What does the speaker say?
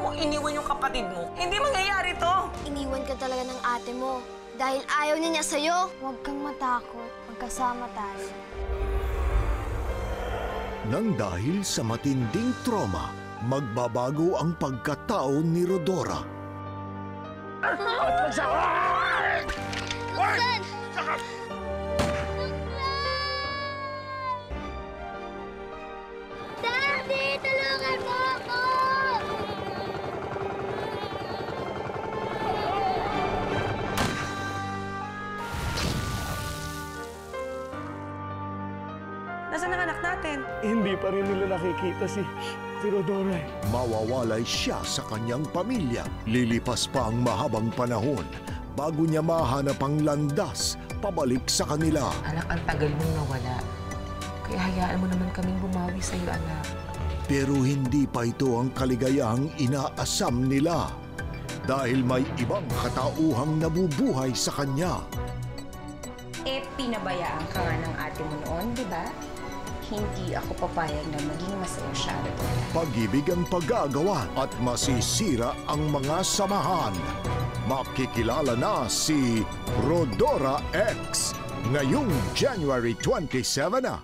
mo iniwan yung kapatid mo, hindi mangyayari to. Iniwan ka talaga ng ate mo. Dahil ayaw niya sa'yo. Huwag kang matakot. Magkasama tayo. Nang dahil sa matinding trauma, magbabago ang pagkatao ni Rodora. Luksan! Daddy, tulungan mo ako! Nasaan ang anak natin? Hindi pa rin nila nakikita si Rodora. Mawawalay siya sa kanyang pamilya. Lilipas pa ang mahabang panahon bago niya mahanap ang landas pabalik sa kanila. Anak, ang tagal mong nawala. Kaya hayaan mo naman kaming bumawi sa'yo, anak. Pero hindi pa ito ang kaligayahang inaasam nila dahil may ibang katauhang nabubuhay sa kanya. Eh, pinabayaan ka nga ng ate mo noon, di ba? Hindi ako papayag na maging masyado. Pag-ibig ang pag-aagawan at masisira ang mga samahan. Makikilala na si Rodora X ngayong January 27 na